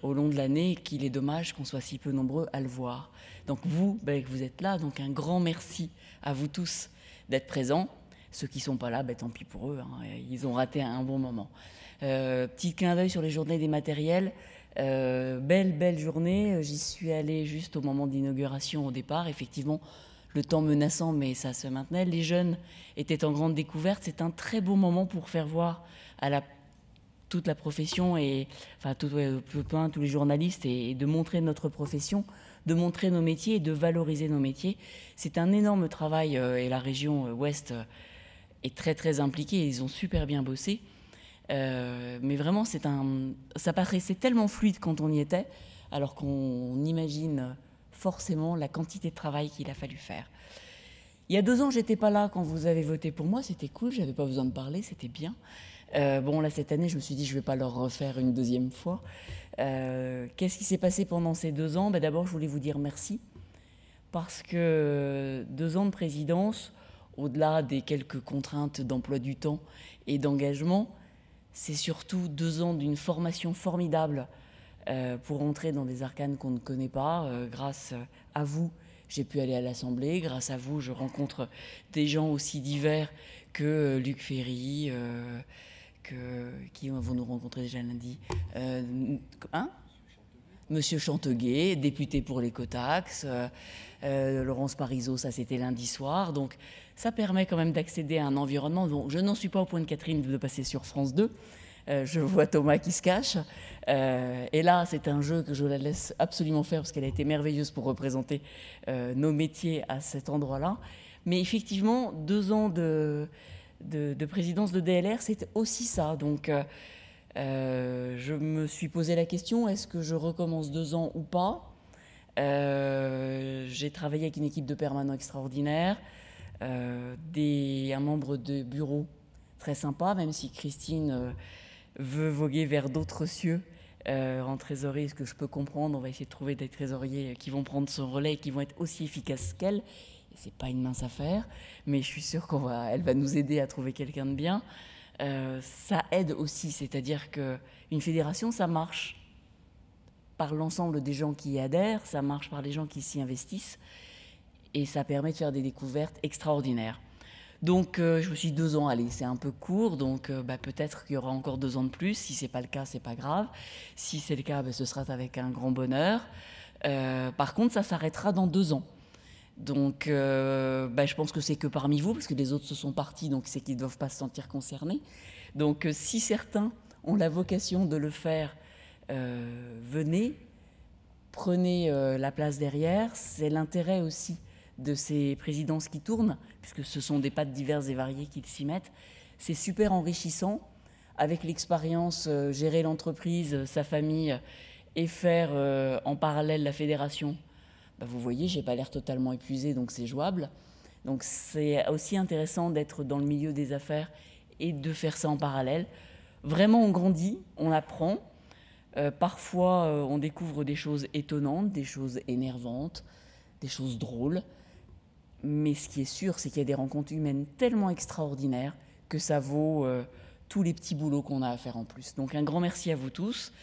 au long de l'année, qu'il est dommage qu'on soit si peu nombreux à le voir. Donc vous êtes là, donc un grand merci à vous tous d'être présents. Ceux qui ne sont pas là, tant pis pour eux, hein, ils ont raté un bon moment. Petit clin d'œil sur les journées des matériels. Belle journée, j'y suis allée juste au moment d'inauguration au départ. Effectivement, le temps menaçant, mais ça se maintenait. Les jeunes étaient en grande découverte. C'est un très beau moment pour faire voir à toute la profession et enfin tous les journalistes et de montrer notre profession, de montrer nos métiers et de valoriser nos métiers. C'est un énorme travail et la région Ouest est très impliquée. Ils ont super bien bossé. Mais vraiment, ça paraissait tellement fluide quand on y était, alors qu'on imagine forcément la quantité de travail qu'il a fallu faire. Il y a 2 ans, j'étais pas là quand vous avez voté pour moi. C'était cool, j'avais pas besoin de parler, c'était bien. Bon, là, cette année, je me suis dit, je ne vais pas leur refaire une 2e fois. Qu'est-ce qui s'est passé pendant ces 2 ans? D'abord, je voulais vous dire merci. Parce que 2 ans de présidence, au-delà des quelques contraintes d'emploi du temps et d'engagement, c'est surtout 2 ans d'une formation formidable pour entrer dans des arcanes qu'on ne connaît pas. Grâce à vous, j'ai pu aller à l'Assemblée. Grâce à vous, je rencontre des gens aussi divers que Luc Ferry, qui vont nous rencontrer déjà lundi. Monsieur Chanteguet, député pour l'écotaxe, Laurence Parisot, ça c'était lundi soir. Donc ça permet quand même d'accéder à un environnement. Bon, je n'en suis pas au point de Catherine de passer sur France 2. Je vois Thomas qui se cache. Et là, c'est un jeu que je la laisse absolument faire parce qu'elle a été merveilleuse pour représenter nos métiers à cet endroit-là. Mais effectivement, 2 ans de présidence de DLR, c'est aussi ça. Donc, je me suis posé la question, est-ce que je recommence 2 ans ou pas? J'ai travaillé avec une équipe de permanents extraordinaires, un membre de bureau très sympa, même si Christine veut voguer vers d'autres cieux en trésorerie, ce que je peux comprendre. On va essayer de trouver des trésoriers qui vont prendre son relais et qui vont être aussi efficaces qu'elle. C'est pas une mince affaire, mais je suis sûre qu'elle va nous aider à trouver quelqu'un de bien. Ça aide aussi, c'est-à-dire qu'une fédération, ça marche par l'ensemble des gens qui y adhèrent, ça marche par les gens qui s'y investissent, et ça permet de faire des découvertes extraordinaires. Donc, je me suis dit 2 ans, allez, c'est un peu court, donc peut-être qu'il y aura encore 2 ans de plus. Si c'est pas le cas, c'est pas grave. Si c'est le cas, ce sera avec un grand bonheur. Par contre, ça s'arrêtera dans 2 ans. Donc, je pense que c'est que parmi vous, parce que les autres se sont partis, donc c'est qu'ils ne doivent pas se sentir concernés. Donc, si certains ont la vocation de le faire, venez, prenez la place derrière. C'est l'intérêt aussi de ces présidences qui tournent, puisque ce sont des pattes diverses et variées qui s'y mettent. C'est super enrichissant, avec l'expérience, gérer l'entreprise, sa famille, et faire en parallèle la fédération. Ben, vous voyez, je n'ai pas l'air totalement épuisé, donc c'est jouable. Donc c'est aussi intéressant d'être dans le milieu des affaires et de faire ça en parallèle. Vraiment, on grandit, on apprend. Parfois, on découvre des choses étonnantes, des choses énervantes, des choses drôles. Mais ce qui est sûr, c'est qu'il y a des rencontres humaines tellement extraordinaires que ça vaut tous les petits boulots qu'on a à faire en plus. Donc un grand merci à vous tous.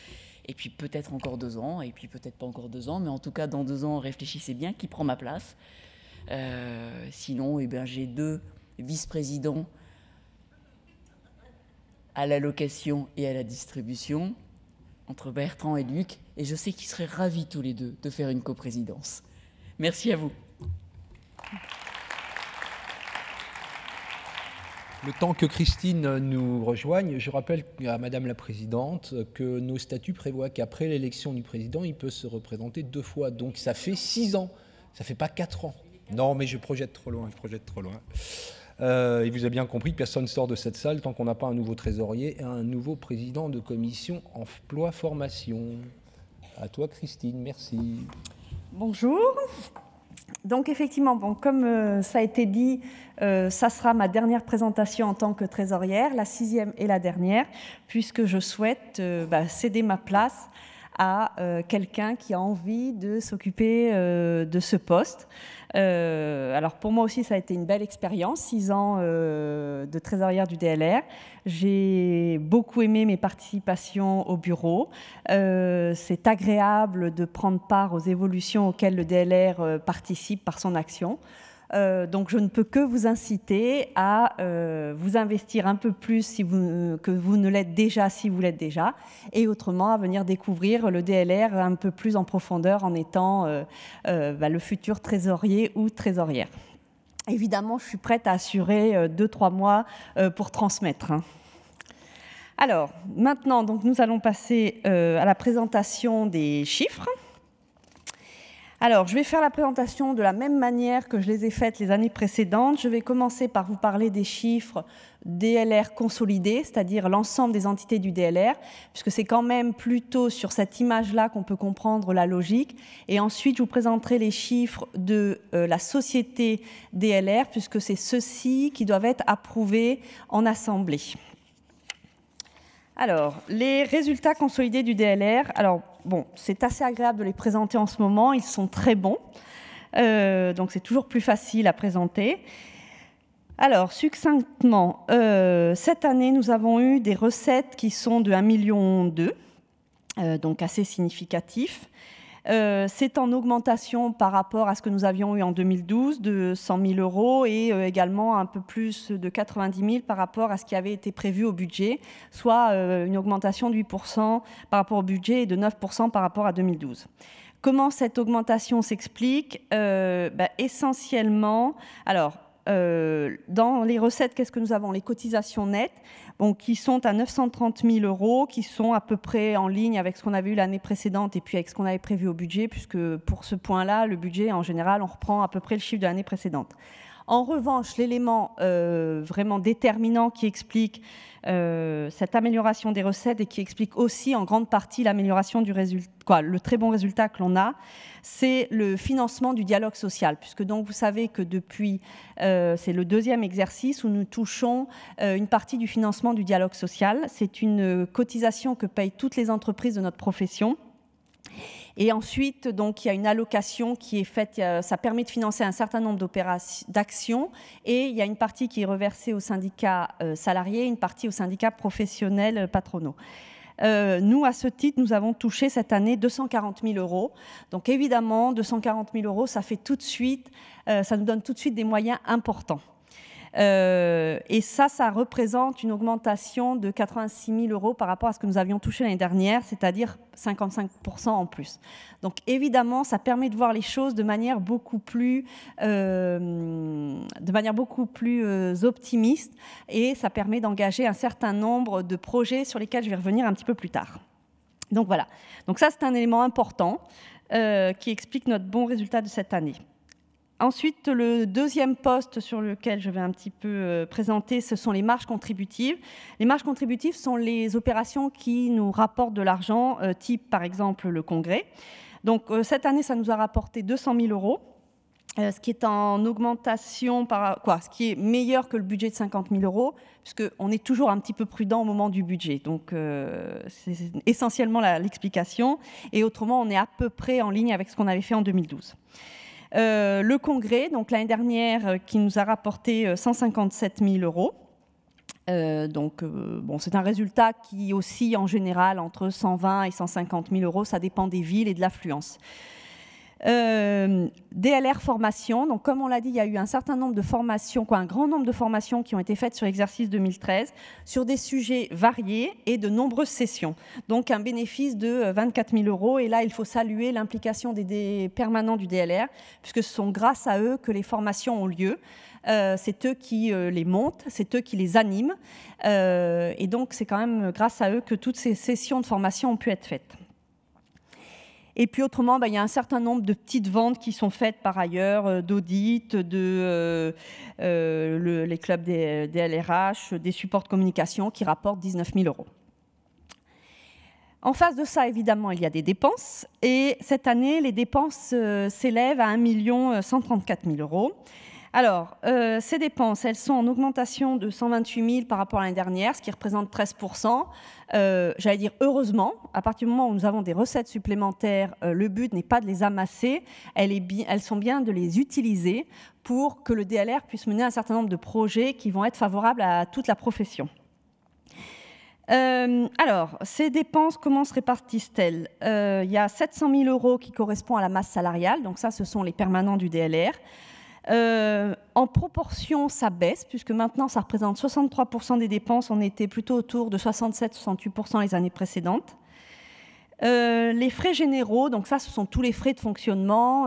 Et puis peut-être encore 2 ans, et puis peut-être pas encore 2 ans, mais en tout cas, dans 2 ans, réfléchissez bien qui prend ma place. Sinon, eh bien, j'ai 2 vice-présidents à la location et à la distribution, entre Bertrand et Luc, et je sais qu'ils seraient ravis tous les 2 de faire une coprésidence. Merci à vous. Le temps que Christine nous rejoigne, je rappelle à Madame la Présidente que nos statuts prévoient qu'après l'élection du président, il peut se représenter 2 fois. Donc ça fait 6 ans, ça ne fait pas 4 ans. Non, mais je projette trop loin, il vous a bien compris que personne ne sort de cette salle tant qu'on n'a pas un nouveau trésorier et un nouveau président de commission emploi-formation. À toi, Christine, merci. Bonjour. Donc effectivement, bon, comme ça a été dit, ça sera ma dernière présentation en tant que trésorière, la 6e et la dernière, puisque je souhaite céder ma place à quelqu'un qui a envie de s'occuper de ce poste. Alors pour moi aussi, ça a été une belle expérience, 6 ans de trésorière du DLR. J'ai beaucoup aimé mes participations au bureau. C'est agréable de prendre part aux évolutions auxquelles le DLR participe par son action. Donc je ne peux que vous inciter à vous investir un peu plus que vous ne l'êtes déjà, si vous l'êtes déjà, et autrement à venir découvrir le DLR un peu plus en profondeur en étant le futur trésorier ou trésorière. Évidemment, je suis prête à assurer 2-3 mois pour transmettre. Alors, maintenant, donc, nous allons passer à la présentation des chiffres. Alors, je vais faire la présentation de la même manière que je les ai faites les années précédentes. Je vais commencer par vous parler des chiffres DLR consolidés, c'est-à-dire l'ensemble des entités du DLR, puisque c'est quand même plutôt sur cette image-là qu'on peut comprendre la logique. Et ensuite, je vous présenterai les chiffres de la société DLR, puisque c'est ceux-ci qui doivent être approuvés en assemblée. Alors, les résultats consolidés du DLR, alors bon, c'est assez agréable de les présenter en ce moment, ils sont très bons, donc c'est toujours plus facile à présenter. Alors, succinctement, cette année, nous avons eu des recettes qui sont de 1,2 million, donc assez significatifs. C'est en augmentation par rapport à ce que nous avions eu en 2012 de 100 000 € et également un peu plus de 90 000 par rapport à ce qui avait été prévu au budget, soit une augmentation de 8% par rapport au budget et de 9% par rapport à 2012. Comment cette augmentation s'explique? Essentiellement, alors, dans les recettes, qu'est-ce que nous avons? Les cotisations nettes, bon, qui sont à 930 000 €, qui sont à peu près en ligne avec ce qu'on avait eu l'année précédente et puis avec ce qu'on avait prévu au budget, puisque pour ce point-là, le budget, en général, on reprend à peu près le chiffre de l'année précédente. En revanche, l'élément vraiment déterminant qui explique cette amélioration des recettes et qui explique aussi en grande partie l'amélioration du résultat, le très bon résultat que l'on a, c'est le financement du dialogue social, puisque donc vous savez que depuis, c'est le 2e exercice où nous touchons une partie du financement du dialogue social. C'est une cotisation que payent toutes les entreprises de notre profession. Et ensuite, donc, il y a une allocation qui est faite, ça permet de financer un certain nombre d'actions, et il y a une partie qui est reversée aux syndicats salariés, une partie aux syndicats professionnels patronaux. Nous, à ce titre, nous avons touché cette année 240 000 €. Donc évidemment, 240 000 €, ça fait tout de suite, ça nous donne tout de suite des moyens importants. Et ça représente une augmentation de 86 000 € par rapport à ce que nous avions touché l'année dernière, c'est-à-dire 55% en plus. Donc évidemment, ça permet de voir les choses de manière beaucoup plus optimiste, et ça permet d'engager un certain nombre de projets sur lesquels je vais revenir un petit peu plus tard. Donc voilà. Donc ça, c'est un élément important qui explique notre bon résultat de cette année. Ensuite, le deuxième poste sur lequel je vais un petit peu présenter, ce sont les marges contributives. Les marges contributives sont les opérations qui nous rapportent de l'argent, type par exemple le congrès. Donc cette année, ça nous a rapporté 200 000 euros, ce qui est en augmentation, ce qui est meilleur que le budget de 50 000 euros, puisqu'on est toujours un petit peu prudent au moment du budget. Donc c'est essentiellement l'explication. Et autrement, on est à peu près en ligne avec ce qu'on avait fait en 2012. Le congrès, donc l'année dernière, qui nous a rapporté 157 000 euros. Bon, c'est un résultat qui oscille en général entre 120 et 150 000 euros. Ça dépend des villes et de l'affluence. DLR formation, donc comme on l'a dit, il y a eu un certain nombre de formations, un grand nombre de formations qui ont été faites sur l'exercice 2013 sur des sujets variés et de nombreuses sessions. Donc un bénéfice de 24 000 euros. Et là, il faut saluer l'implication des permanents du DLR, puisque ce sont grâce à eux que les formations ont lieu. C'est eux qui les montent, c'est eux qui les animent. Et donc, c'est quand même grâce à eux que toutes ces sessions de formation ont pu être faites. Et puis autrement, il y a un certain nombre de petites ventes qui sont faites par ailleurs, d'audit, les clubs des LRH, des supports de communication qui rapportent 19 000 euros. En face de ça, évidemment, il y a des dépenses. Et cette année, les dépenses s'élèvent à 1 134 000 euros. Alors, ces dépenses, elles sont en augmentation de 128 000 par rapport à l'année dernière, ce qui représente 13%. J'allais dire heureusement, à partir du moment où nous avons des recettes supplémentaires, le but n'est pas de les amasser, elles sont bien de les utiliser pour que le DLR puisse mener un certain nombre de projets qui vont être favorables à toute la profession. Alors, ces dépenses, comment se répartissent-elles? Il y a 700 000 euros qui correspondent à la masse salariale, donc ça, ce sont les permanents du DLR. En proportion, ça baisse, puisque maintenant, ça représente 63% des dépenses. On était plutôt autour de 67-68% les années précédentes. Les frais généraux, donc ça, ce sont tous les frais de fonctionnement,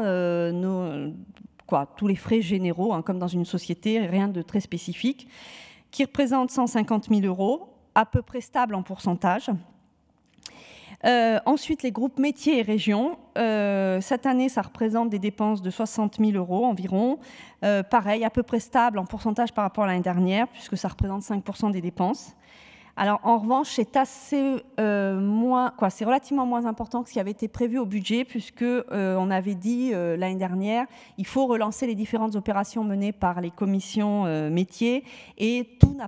tous les frais généraux, comme dans une société, rien de très spécifique, qui représentent 150 000 euros, à peu près stable en pourcentage. Ensuite, les groupes métiers et régions. Cette année, ça représente des dépenses de 60 000 euros environ. Pareil, à peu près stable en pourcentage par rapport à l'année dernière, puisque ça représente 5% des dépenses. Alors, en revanche, c'est c'est relativement moins important que ce qui avait été prévu au budget, puisque on avait dit l'année dernière, il faut relancer les différentes opérations menées par les commissions métiers, et tout n'a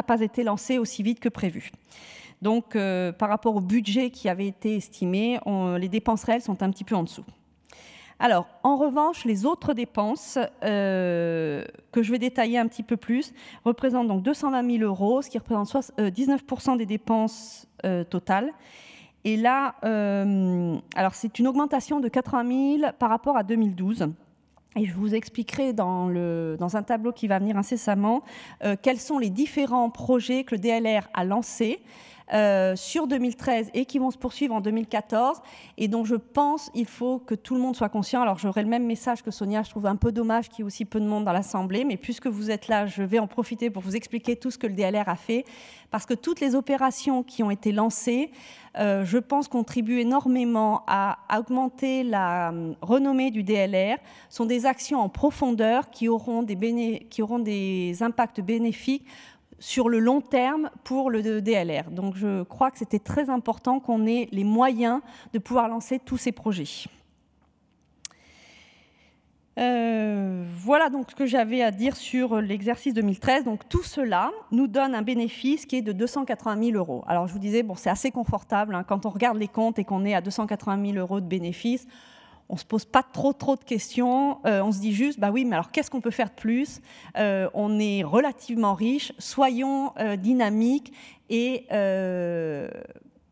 pas été lancé aussi vite que prévu. Donc, par rapport au budget qui avait été estimé, les dépenses réelles sont un petit peu en dessous. Alors, en revanche, les autres dépenses, que je vais détailler un petit peu plus, représentent donc 220 000 euros, ce qui représente 19% des dépenses totales. Et là, alors c'est une augmentation de 80 000 par rapport à 2012. Et je vous expliquerai dans un tableau qui va venir incessamment quels sont les différents projets que le DLR a lancés sur 2013 et qui vont se poursuivre en 2014, et dont je pense il faut que tout le monde soit conscient. Alors j'aurai le même message que Sonia, je trouve un peu dommage qu'il y ait aussi peu de monde dans l'Assemblée, mais puisque vous êtes là, je vais en profiter pour vous expliquer tout ce que le DLR a fait, parce que toutes les opérations qui ont été lancées, je pense, contribuent énormément à augmenter la renommée du DLR, sont des actions en profondeur qui auront des impacts bénéfiques sur le long terme pour le DLR. Donc je crois que c'était très important qu'on ait les moyens de pouvoir lancer tous ces projets. Voilà donc ce que j'avais à dire sur l'exercice 2013. Donc tout cela nous donne un bénéfice qui est de 280 000 euros. Alors je vous disais, bon, c'est assez confortable quand on regarde les comptes et qu'on est à 280 000 euros de bénéfice. On ne se pose pas trop de questions, on se dit juste, bah oui, mais alors qu'est-ce qu'on peut faire de plus? On est relativement riche, soyons dynamiques et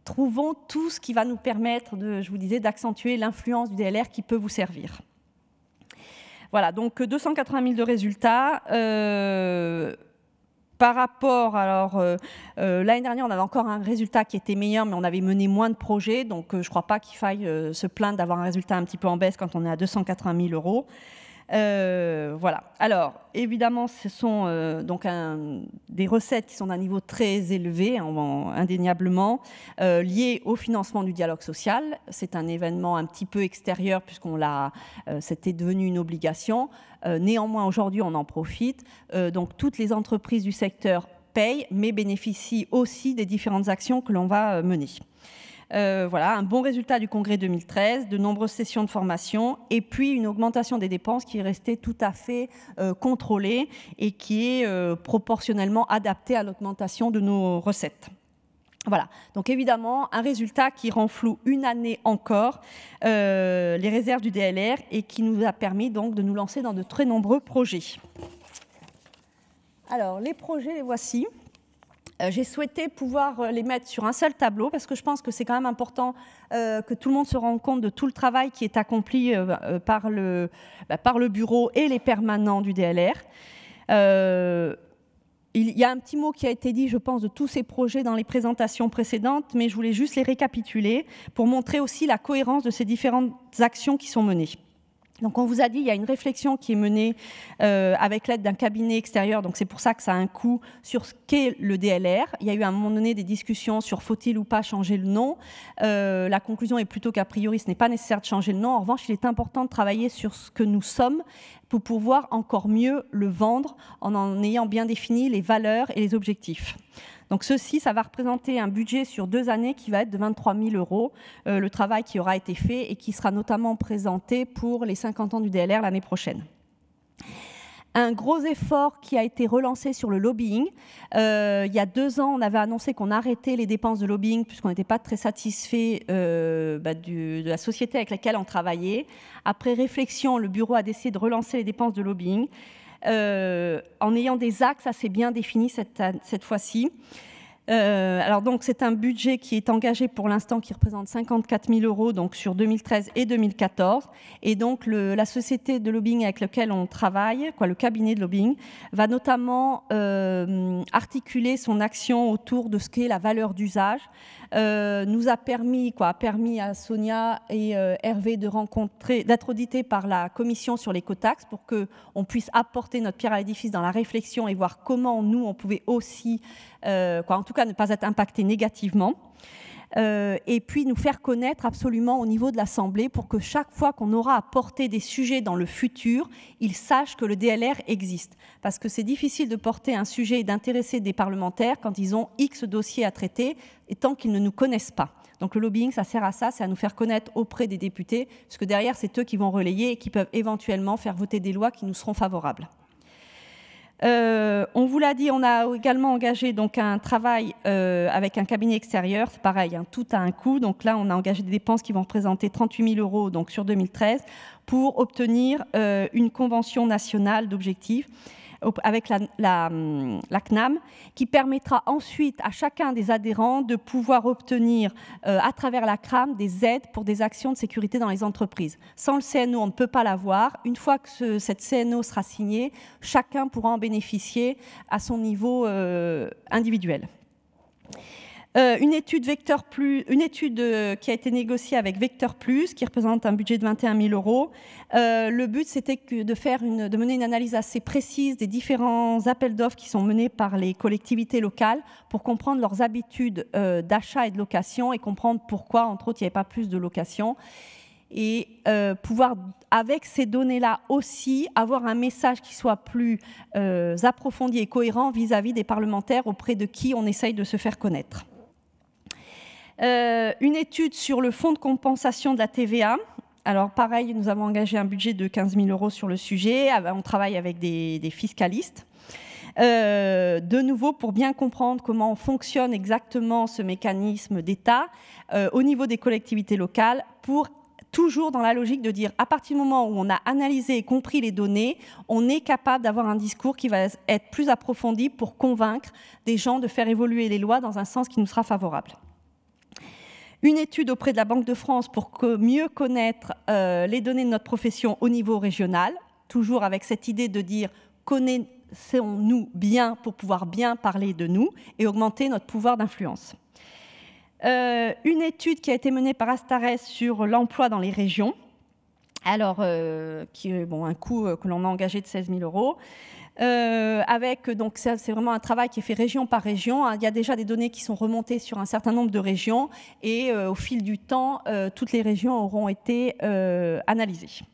trouvons tout ce qui va nous permettre, je vous disais, d'accentuer l'influence du DLR qui peut vous servir. Voilà, donc 280 000 de résultats. Par rapport, alors l'année dernière, on avait encore un résultat qui était meilleur, mais on avait mené moins de projets, donc je ne crois pas qu'il faille se plaindre d'avoir un résultat un petit peu en baisse quand on est à 280 000 euros. Voilà. Alors, évidemment, ce sont donc des recettes qui sont d'un niveau très élevé, indéniablement, liées au financement du dialogue social. C'est un événement un petit peu extérieur c'était devenu une obligation. Néanmoins, aujourd'hui, on en profite. Donc, toutes les entreprises du secteur payent, mais bénéficient aussi des différentes actions que l'on va mener. Voilà, un bon résultat du congrès 2013, de nombreuses sessions de formation et puis une augmentation des dépenses qui est restée tout à fait contrôlée et qui est proportionnellement adaptée à l'augmentation de nos recettes. Voilà, donc évidemment, un résultat qui rend flou une année encore les réserves du DLR et qui nous a permis donc de nous lancer dans de très nombreux projets. Alors, les projets, les voici. J'ai souhaité pouvoir les mettre sur un seul tableau parce que je pense que c'est quand même important que tout le monde se rende compte de tout le travail qui est accompli par le bureau et les permanents du DLR. Il y a un petit mot qui a été dit, je pense, de tous ces projets dans les présentations précédentes, mais je voulais juste les récapituler pour montrer aussi la cohérence de ces différentes actions qui sont menées. Donc on vous a dit, il y a une réflexion qui est menée avec l'aide d'un cabinet extérieur, donc c'est pour ça que ça a un coût sur ce qu'est le DLR. Il y a eu à un moment donné des discussions sur faut-il ou pas changer le nom. La conclusion est plutôt qu'a priori, ce n'est pas nécessaire de changer le nom. En revanche, il est important de travailler sur ce que nous sommes pour pouvoir encore mieux le vendre en ayant bien défini les valeurs et les objectifs. Donc ceci, ça va représenter un budget sur 2 années qui va être de 23 000 €, le travail qui aura été fait et qui sera notamment présenté pour les 50 ans du DLR l'année prochaine. Un gros effort qui a été relancé sur le lobbying. Il y a 2 ans, on avait annoncé qu'on arrêtait les dépenses de lobbying puisqu'on n'était pas très satisfait de la société avec laquelle on travaillait. Après réflexion, le bureau a décidé de relancer les dépenses de lobbying. En ayant des axes assez bien définis cette fois-ci. Alors donc c'est un budget qui est engagé pour l'instant qui représente 54 000 € donc sur 2013 et 2014 et donc la société de lobbying avec laquelle on travaille, le cabinet de lobbying, va notamment articuler son action autour de ce qu'est la valeur d'usage. Nous a permis à Sonia et Hervé d'être audités par la commission sur l'écotaxe pour qu'on puisse apporter notre pierre à l'édifice dans la réflexion et voir comment nous on pouvait aussi en tout cas ne pas être impacté négativement. Et puis nous faire connaître absolument au niveau de l'Assemblée pour que chaque fois qu'on aura à porter des sujets dans le futur, ils sachent que le DLR existe. Parce que c'est difficile de porter un sujet et d'intéresser des parlementaires quand ils ont X dossiers à traiter et tant qu'ils ne nous connaissent pas. Donc le lobbying, ça sert à ça, c'est à nous faire connaître auprès des députés, parce que derrière, c'est eux qui vont relayer et qui peuvent éventuellement faire voter des lois qui nous seront favorables. On vous l'a dit, on a également engagé donc un travail avec un cabinet extérieur. C'est pareil, tout a un coût. Donc là, on a engagé des dépenses qui vont représenter 38 000 € donc sur 2013 pour obtenir une convention nationale d'objectifs avec la CNAM, qui permettra ensuite à chacun des adhérents de pouvoir obtenir à travers la CNAM des aides pour des actions de sécurité dans les entreprises. Sans le CNO, on ne peut pas l'avoir. Une fois que cette CNO sera signée, chacun pourra en bénéficier à son niveau individuel. Une étude qui a été négociée avec Vecteur Plus, qui représente un budget de 21 000 €. Le but, c'était de mener une analyse assez précise des différents appels d'offres qui sont menés par les collectivités locales pour comprendre leurs habitudes d'achat et de location et comprendre pourquoi, entre autres, il n'y avait pas plus de location. Et pouvoir, avec ces données-là aussi, avoir un message qui soit plus approfondi et cohérent vis-à-vis des parlementaires auprès de qui on essaye de se faire connaître. Une étude sur le fonds de compensation de la TVA. Alors pareil, nous avons engagé un budget de 15 000 € sur le sujet. On travaille avec des fiscalistes. De nouveau, pour bien comprendre comment fonctionne exactement ce mécanisme d'État au niveau des collectivités locales, pour toujours dans la logique de dire, à partir du moment où on a analysé et compris les données, on est capable d'avoir un discours qui va être plus approfondi pour convaincre des gens de faire évoluer les lois dans un sens qui nous sera favorable. Une étude auprès de la Banque de France pour mieux connaître les données de notre profession au niveau régional, toujours avec cette idée de dire connaissons-nous bien pour pouvoir bien parler de nous et augmenter notre pouvoir d'influence. Une étude qui a été menée par Astares sur l'emploi dans les régions. Alors, qui est un coût que l'on a engagé de 16 000 €. Donc c'est vraiment un travail qui est fait région par région. Il y a déjà des données qui sont remontées sur un certain nombre de régions et au fil du temps, toutes les régions auront été analysées.